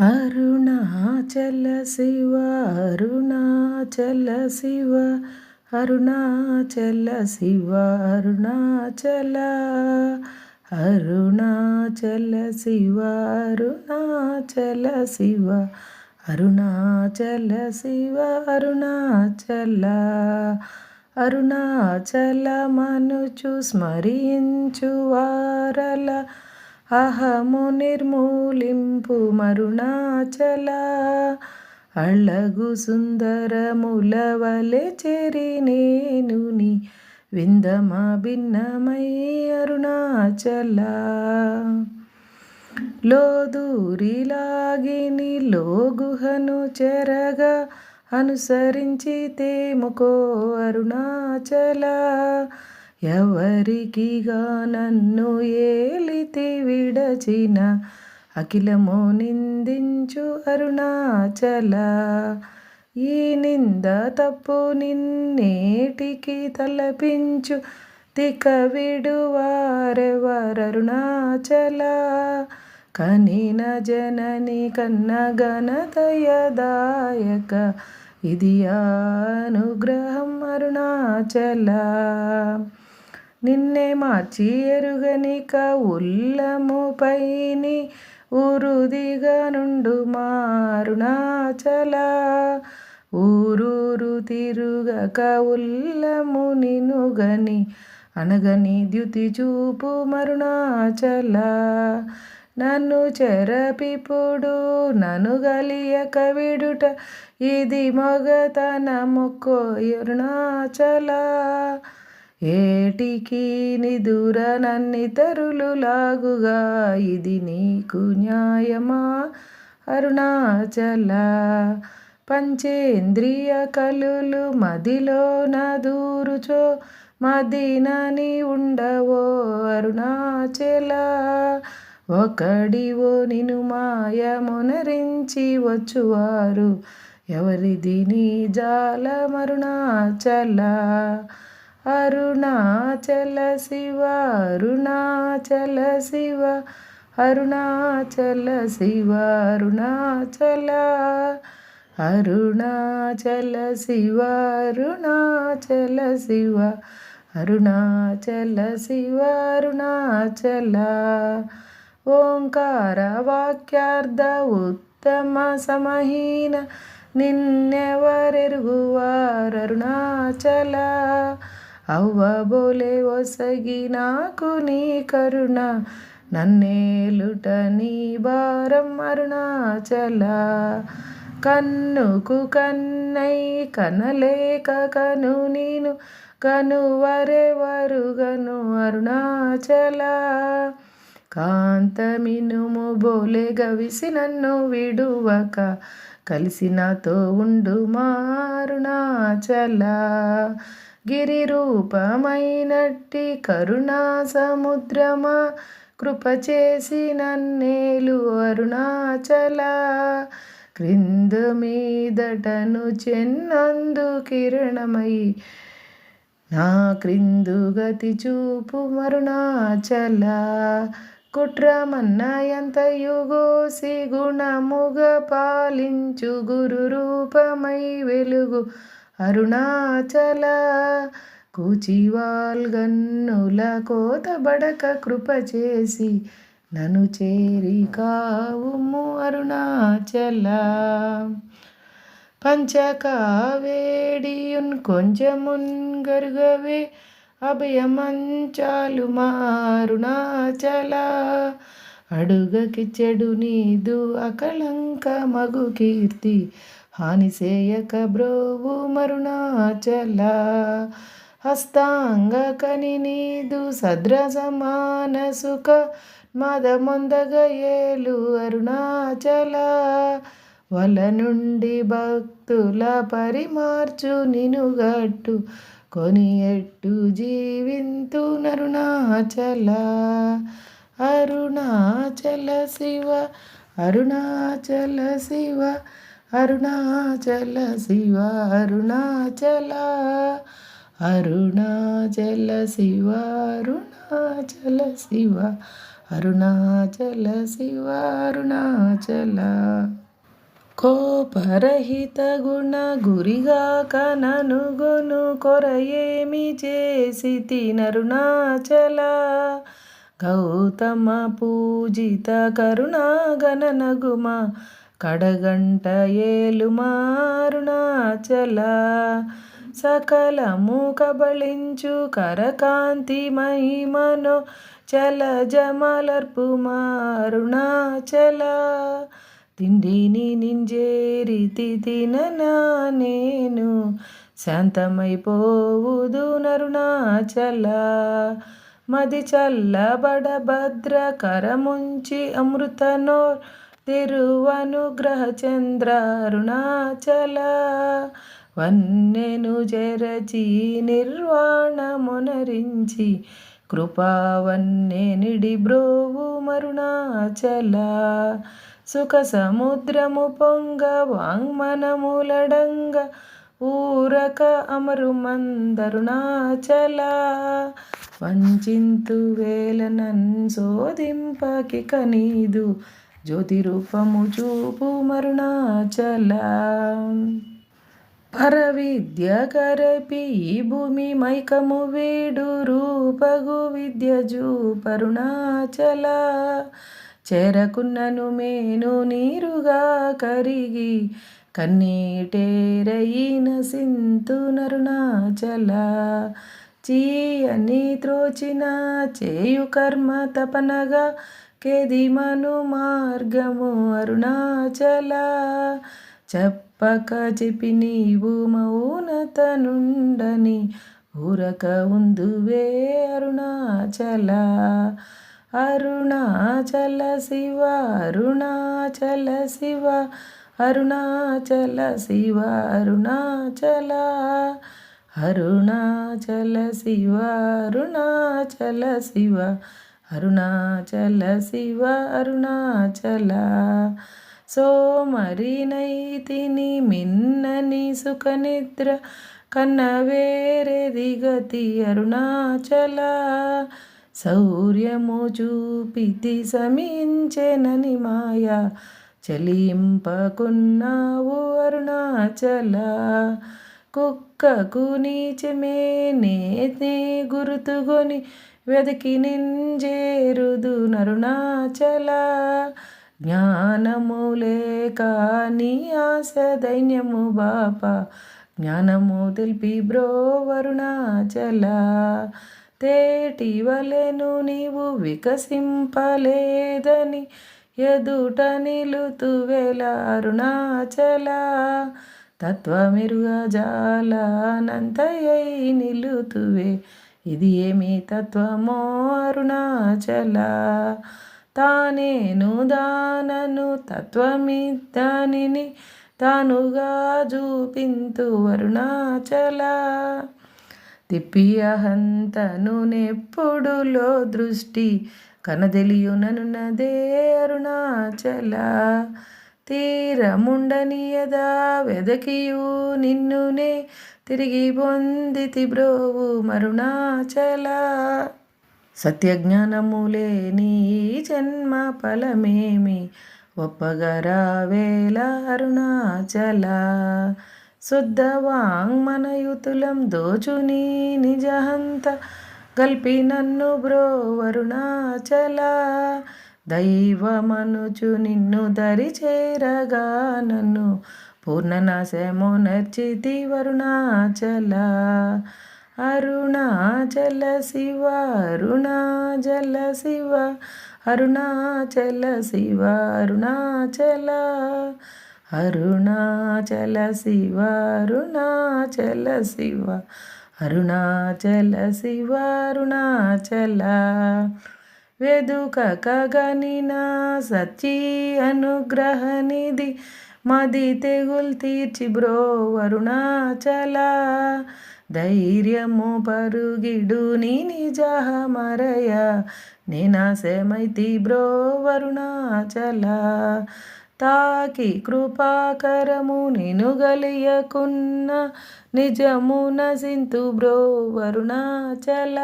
అరుణాచల శివ అరుణాచల శివ అరుణాచల శివ అరుణాచల అరుణాచల శివ అరుణాచల శివ అరుణాచల శివ అరుణాచల అరుణాచలమనుచు స్మరించు వారల అహము నిర్మూలింపు మరుణాచల అళ్ళగు సుందరముల వలె చెరి నేను నీ విందమా భిన్నమై అరుణాచల లోదూరిలాగిని లోగుహను చెరగా అనుసరించి తేముకో అరుణాచల ఎవరికిగా నన్ను ఏలితి విడచిన అఖిలము నిందించు అరుణాచల ఈ నింద తప్పు నిన్నేటికి తలపించు తిక విడువారెవరరుణాచల కనిన జనని కన్న ఘనతయదాయక ఇది అనుగ్రహం అరుణాచల నిన్నే మార్చి ఎరుగనిక ఉల్లముపైని ఊరుదిగా నుండు మారుణాచల ఊరూరు తిరుగక ఉల్లము నినుగని అనగని ద్యుతి చూపు మరుణాచల నన్ను చెరపిపుడు నన్ను గలియక విడుట ఇది మొగతన మొక్కో అరుణాచల ఏటికి నిదుర నన్నితరులు లాగుగా ఇది నీకు న్యాయమా అరుణాచల పంచేంద్రియ కలులు మదిలో నదూరుచో మదినని ఉండవో అరుణాచల ఒకడివో నిను మాయమునరించి వచ్చువారు ఎవరిది నీ జాలమరుణాచల అరుణాచల శివ అరుణాచల శివ అరుణాచల శివ అరుణాచల అరుణాచల శివ అరుణాచల శివ అరుణాచల శివ అరుణాచల ఓంకార వాక్యార్థ ఉత్తమ సమహీన నిన్నెవరెరుగువారు అరుణాచల అవ్వబోలే ఒసగి నాకు నీ కరుణ నన్నేలుట నీ భారం అరుణాచల కన్నుకు కన్నై కనలేక కను నేను కనువరెవరుగను అరుణాచల కాంతమినుము బోలే గవిసి నన్ను విడువక కలిసి నాతో ఉండు మారుణాచల గిరి రూపమైనట్టి కరుణా సముద్రమా కృప చేసి నన్నేలు అరుణాచల క్రింద మీదటను చెన్నందు కిరణమై నా క్రిందు గతి చూపు మరుణాచల కుట్రమన్న ఎంతయుగోసి గుణముగ పాలించు గురు రూపమై వెలుగు అరుణాచల కూచివాల్గన్నుల కోత బడక కృప చేసి నన్ను చేరి కావుము అరుణాచల పంచకావేడియున్ కొంచెమున్ గరుగవే అభయమంచాలు మారుణాచల అడుగకి చెడు నీదు అకళంక మగు కీర్తి హానిసేయక బ్రోవు మరుణాచల హస్తాంగ కని నీదు సద్ర సమాన సుఖ మదమొందగ ఏలు అరుణాచల వల నుండి భక్తుల పరిమార్చు నినుగట్టు కొని ఎట్టు జీవింతు నరుణాచల అరుణాచల శివ అరుణాచల శివ అరుణాచల శివ అరుణాచల అరుణాచల శివ అరుణాచల శివ అరుణాచల శివ అరుణాచల. కోపరహిత గుణ గురిగాక ననుగొను కొరయేమి చేసి తినరుణాచల. గౌతమ పూజిత కరుణాగణనగుమ కడగంట ఏలుమా అరుణాచల. సకలము కబళించు కరకాంతి మహిమను చలజమలర్పుమా అరుణాచల. తిండిని నింజేరితి తిననా నేను శాంతమైపోవుదు నరుణాచల. మది చల్లబడ భద్ర కరముంచి అమృతనోర్ తిరువనుగ్రహ చంద్ర అరుణాచల. వన్నెను జరచి నిర్వాణమునరించి కృపావన్నె నిడి బ్రోవు మరుణాచల. సుఖ సముద్రము పొంగ వాంగ్మనములడంగ ఊరక అమరుమందరుణాచల. వంచింతు వేలనన్ శోధింపకిక నీదు జ్యోతి రూపము చూపు మరుణాచల. పరవిద్య కరపి ఈ భూమి మైకము వీడు రూపగు విద్య జూపరుణాచల. చేరకున్నను మేను నీరుగా కరిగి కన్నీటేరయిన సింతు నరుణాచల. చీయని త్రోచిన చేయు కర్మ తపనగా కేదిమను మార్గము అరుణాచల. చెప్పక చెప్పి నీవు మౌనత నుండని ఊరక ఉందువే అరుణాచల. అరుణాచల శివ అరుణాచల శివ అరుణాచల శివ అరుణాచల. అరుణాచల శివ అరుణాచల శివ అరుణాచల శివ అరుణాచల. సోమరినైతిని మిన్నని సుఖనిద్ర కన్న వేరేది గతి అరుణాచల. శౌర్యము చూపితి సమించెనని మాయ చలింపకున్నావు అరుణాచల. కుక్కకు నీచమే నే గురుతుగొని వెదకి నింజేరుదు నరుణాచల. జ్ఞానము లేక నీ ఆశ దైన్యము బాప జ్ఞానము తెలిపి బ్రో వరుణాచల. తేటి వలెను నీవు వికసింపలేదని ఎదుట నిలుతువెల అరుణాచల. తత్వమెరుగ జాలనంతయై నిలుతువే ఇది ఏమి తత్వమో అరుణాచల. తానేను దానను తత్వమిద్దానిని తానుగా చూపింతు అరుణాచల. తిప్పి అహంతను నెప్పుడులో దృష్టి కనదెలియుననున్నదే అరుణాచల. తీరముండనియదా వెదకియు నిన్నునే తిరిగి పొందితి బ్రోవు మరుణాచల. సత్యజ్ఞానములేని జన్మ ఫలమేమి ఒప్పగరావేల అరుణాచల. శుద్ధ వాంగ్మనయుతులం దోచుని నిజహంత గల్పి నన్ను బ్రో వరుణాచల. దైవమనుచు నిన్ను దరి చేరగా నన్ను పూర్ణనాశము నర్చితి వరుణాచల. అరుణాచల శివ అరుణాచల శివ అరుణాచల శివ అరుణాచల. అరుణాచల శివ అరుణాచల శివ అరుణాచల శివ అరుణాచల. వెదుకక గనిన సచ్చి అనుగ్రహనిధి మది తెగుల్ తీర్చి బ్రో వరుణాచల. ధైర్యము పరుగిడు నీ నిజహ మరయ నేనాశమైతి బ్రో వరుణాచల. తాకి కృపాకరము నిను గలియకున్న నిజము నసింతు బ్రో వరుణాచల.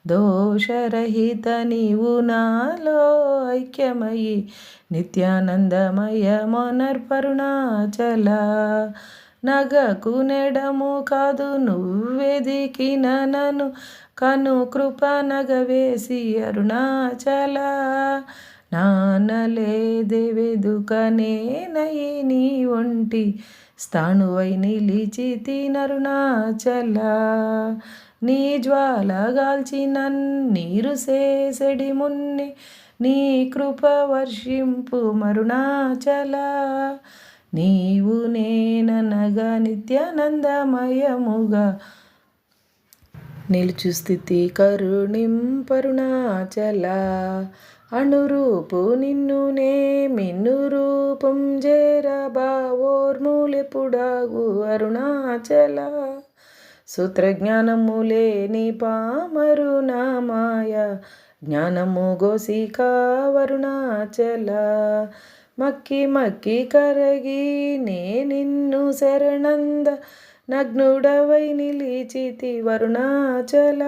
దోషరహిత నీవు నాలో ఐక్యమయి నిత్యానందమయ మొనర్పరుణాచల. నగకు నెడము కాదు నువ్వెదికిన నన్ను కను కృప నగవేసి అరుణాచల. నానలేదే వెదుకనేనయి నీ ఒంటి స్థాణువై నిలిచితి నరుణాచల. నీ జ్వాలగాల్చి నన్నీరు సేసెడి మున్ని నీ కృప వర్షింపు మరుణాచల. నీవు నేననగా నిత్యానందమయముగా నిలుచు స్థితి కరుణింపరుణాచల. అణురూపు నిన్ను నే మిన్ను రూపం జేరబావోర్ములెపుడాగు అరుణాచల. సూత్రజ్ఞానములేని పామరు నా మాయ జ్ఞానము గోసి కావరుణాచల. మక్కి మక్కి కరగి నే నిన్ను శరణంద నగ్నుడవై నిలిచితి వరుణాచల.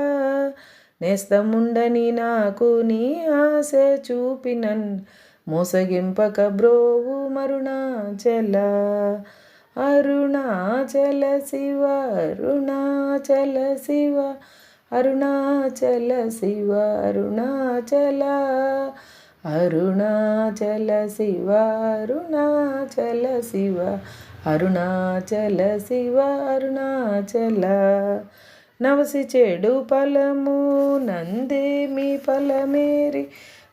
నేస్తముండని నాకు నీ ఆశ చూపినన్ మోసగింపక బ్రోవు మరుణాచల. అరుణాచల శివ అరుణాచల శివ అరుణాచల శివ అరుణాచల. అరుణాచల శివ అరుణాచల శివ అరుణాచల శివ అరుణాచల. నవసి చెడు ఫలము నందేమి ఫలమేరి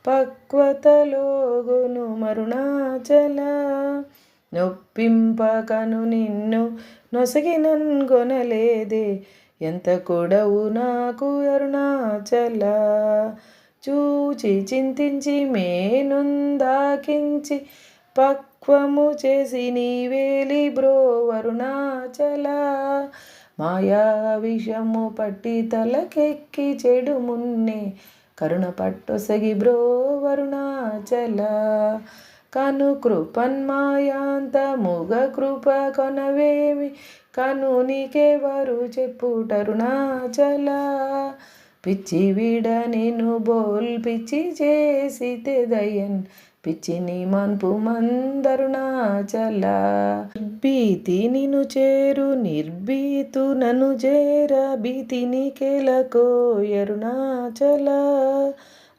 పక్వతలోగును మరుణాచల. నొప్పింపకను నిన్ను నొసగినన్గొనలేదే ఎంత కూడవు నాకు అరుణాచల. చూచి చింతించి మేనుందాకించి పక్వము చేసి నీవేలి బ్రో వరుణాచల. మాయా విషము పట్టి తలకెక్కి చెడు మున్నే కరుణ పట్టొసగి బ్రో వరుణాచల. కను కృపన్మాయాంత ముగ కృప కొనవేమి కను నీకెవరు చెప్పుటరుణాచల. పిచ్చి విడ నిన్ను బోల్ పిచ్చి చేసితే దయన్ పిచ్చిని మన్పు మందరుణాచల. భీతి నిన్ను చేరు నిర్భీతు నన్ను చేర భీతిని కేలకోయరుణాచల.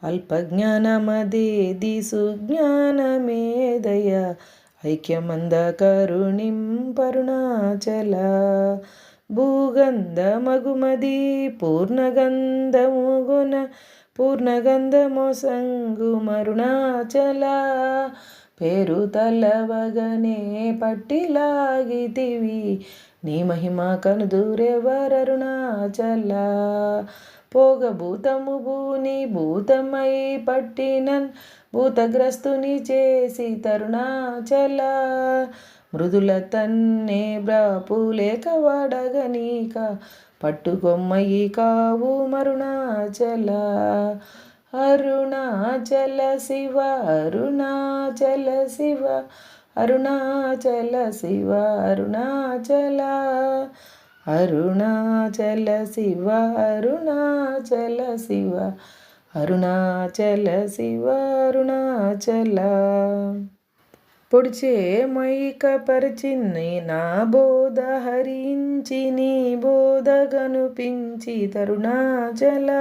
అల్పజ్ఞానమదేది సుజ్ఞానమేదయ ఐక్యమంద కరుణింపరుణాచల. భూగంధమగుమది పూర్ణగంధముగుణ పూర్ణగంధమొసంగు మరుణాచల. పేరు తలవగనే పట్టిలాగితివి నీ మహిమ కనుదూరెవరరుణాచల. పోగభూతము భూని భూతమై పట్టినన్ భూతగ్రస్తుని చేసి తరుణాచల. మృదుల తన్నే బ్రాపులేక వాడగనీక పట్టుకొమ్మయి కావు మరుణాచల. అరుణాచల శివ అరుణాచల శివ అరుణాచల శివ అరుణాచల. అరుణాచల శివ అరుణాచల శివ అరుణాచల శివ అరుణాచల. పొడిచే మైకపరిచిన్ని నా బోధ హరించి నీ బోధ గనుపించి తరుణాచల.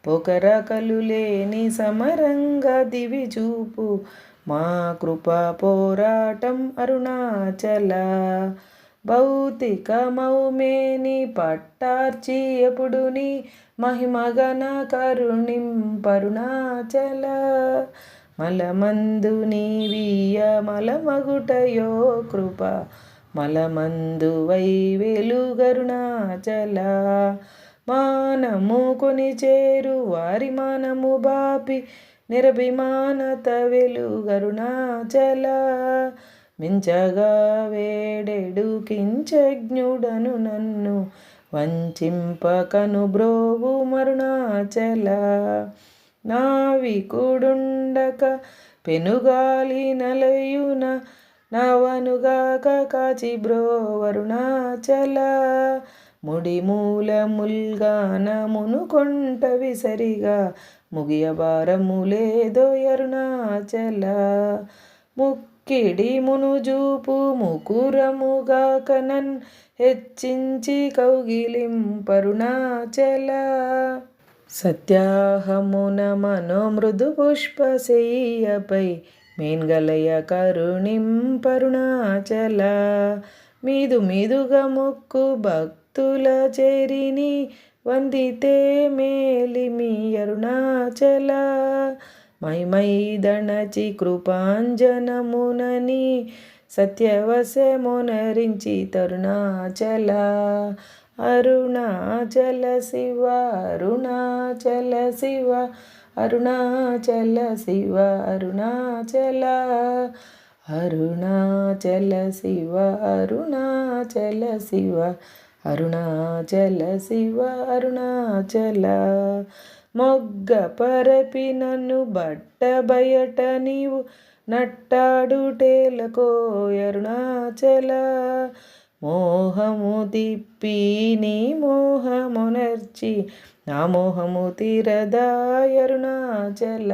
పొకరకలు లేని సమరంగా దివి చూపు మా కృపా పోరాటం అరుణాచల. భౌతిక మౌమేని పట్టార్చి ఎప్పుడు నీ మహిమగన కరుణింపరుణాచల. మలమందు నీవియ మలమగుటయో కృప మలమందు వై వెలుగరుణాచల. మానము కొని చేరు వారి మానము బాపి నిరభిమానత వెలుగరుణాచల. మించగా వేడెడు కించజ్ఞుడను నన్ను వంచింపకను బ్రోవు మరుణాచల. నావికుడుండక పెనుగాలి నవనుగాక కాచి బ్రో వరుణాచల. ముడిమూలముల్గాన మునుకొంట విసరిగా ముగియబారము లేదో అరుణాచల. ముక్కిడి మునుజూపు ముకురముగాకనన్ హెచ్చించి కౌగిలింపరుణాచల. సత్యాహమున మనోమృదు పుష్పశయ్యపై మేన్గలయ కరుణింపరుణాచల. మీదు మీదుగా మొక్కు భక్తుల చేరిని వందితే మేలిమి అరుణాచల. మైదణచి కృపాంజనమునని సత్యవశమునరించి తరుణాచల. అరుణాచల శివ అరుణాచల శివ అరుణాచల శివ అరుణాచల. అరుణాచల శివ అరుణాచల శివ అరుణాచల శివ అరుణాచల. మొగ్గ పరపి నన్ను బట్ట బయట నీవు నట్టాడుటేలకో అరుణాచల. మోహము తిప్పి నీ మోహమునర్చి నా మోహము తీరదా అరుణాచల.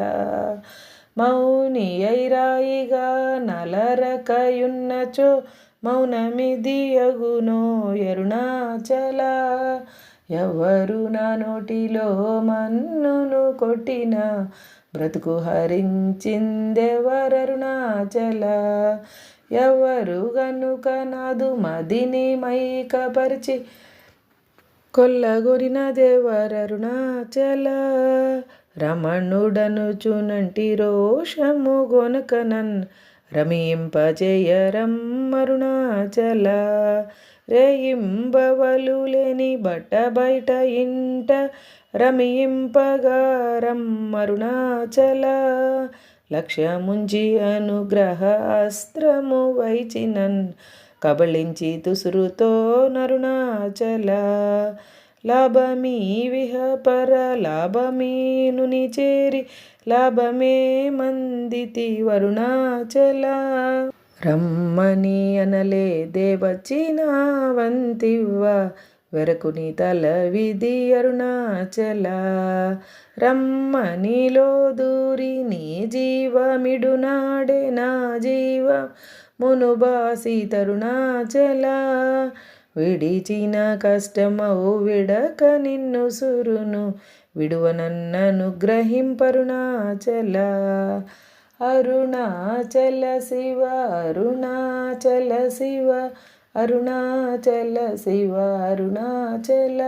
మౌని ఐరాయిగా నలరకయున్నచో మౌనమిది అగునో అరుణాచల. ఎవరు నా నోటిలో మన్నును కొట్టిన బ్రతుకు హరించిందెవరరుణాచల. ఎవరు గనుక నాదు మదిని మైకపరిచి కొల్లగొరిన దేవరరుణాచల. రమణుడనుచునంటి రోషము గొనకనన్ రమింపజేయరమ్మరుణాచల. రేయింబవలు లేని బట్ట బయట ఇంట రమింపగారమ్మరుణాచల. లక్ష్యముంచి అనుగ్రహ అస్త్రము వైచినన్ కబళించి తుసురుతో నరుణాచల. లాభమీ విహపర లాభమీనుని చేరి లాభమే మందితి వరుణాచల. రమ్మని అనలే దేవచిన వంతివ్వ వెరకుని తల విధి అరుణాచల. రమ్మనిలో దూరి నీ జీవమిడునాడే నా జీవ మునుబాసి తరుణాచల. విడిచిన కష్టమవు విడక నిన్ను సురును విడువనన్ననుగ్రహింపరుణాచల. అరుణాచల శివ అరుణాచల శివ అరుణాచల శివ అరుణాచల.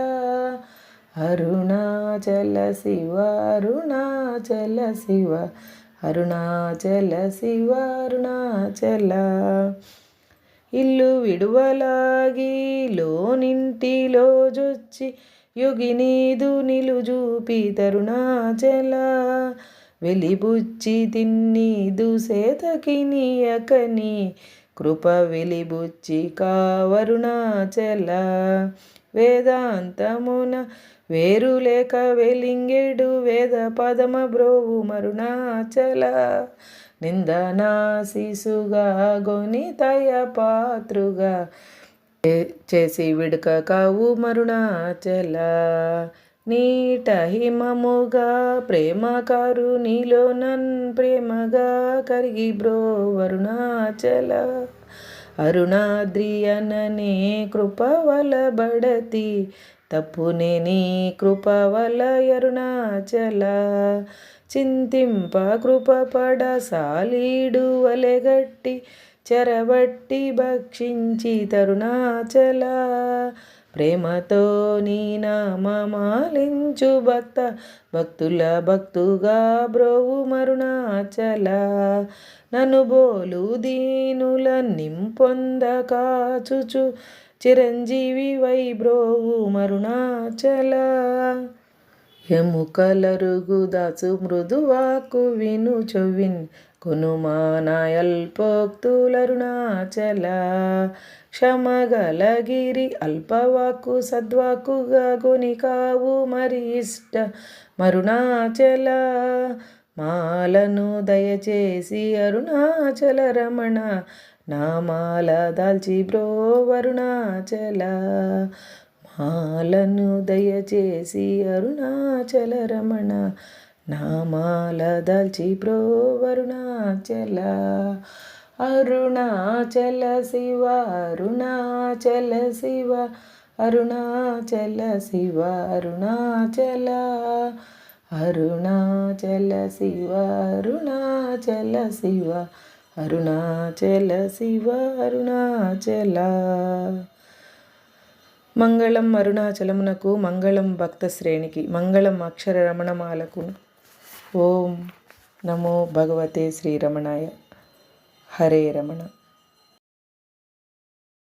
అరుణాచల శివ అరుణాచల శివ అరుణాచల శివ అరుణాచల. ఇల్లు విడువలాగి లోనింటిలో జొచ్చి యుగినీదు నిలుజూపి తరుణాచల. వెలిబుచ్చి తిన్నీదు సేతకి నీయకని కృప వెలిబుచ్చి కావరుణాచల. వేదాంతమున వేరు లేక వెలింగెడు వేద పదమ బ్రోవు మరుణాచల. నిందనాశిసుగా గొనితయ పాత్రుగా చేసి విడుక కావు మరుణాచల. నీట హిమముగా ప్రేమ కారునిలో నన్ ప్రేమగా కరిగి బ్రో వరుణాచల. అరుణాద్రి అననే కృపవల బడతి తప్పునే నీ కృపవల అరుణాచల. చింతింప కృపపడ సాలీడు వలెగట్టి చెరబట్టి భక్షించి తరుణాచల. ప్రేమతో నీ నామమాలించు భక్తుల భక్తుగా బ్రోవు మరుణాచల. నన్ను బోలు దీనుల నింపొంద కాచుచు చిరంజీవి వై బ్రోవు మరుణాచల. ఎముకలరుగు దాచు మృదువాకు విను చొవిన్ కొనుమానాయల్పోక్తులరుణాచల. క్షమగలగిరి అల్పవాకు సద్వాకుగా గొనికావు మరి ఇష్ట మరుణాచల. మాలను దయచేసి అరుణాచల రమణ నామాల దాల్చి బ్రో వరుణాచల. మాలను దయచేసి అరుణాచల రమణ నామాల దాల్చి ప్రోవరుణాచల. అరుణాచల శివ అరుణాచల శివ అరుణాచల శివ అరుణాచల. అరుణాచల శివ అరుణాచల శివ అరుణాచల శివ అరుణాచల. మంగళం అరుణాచలమునకు, మంగళం భక్త శ్రేణికి, మంగళం అక్షర రమణమాలకు. ఓం నమో భగవతే శ్రీరమణాయ. హరే రమణ.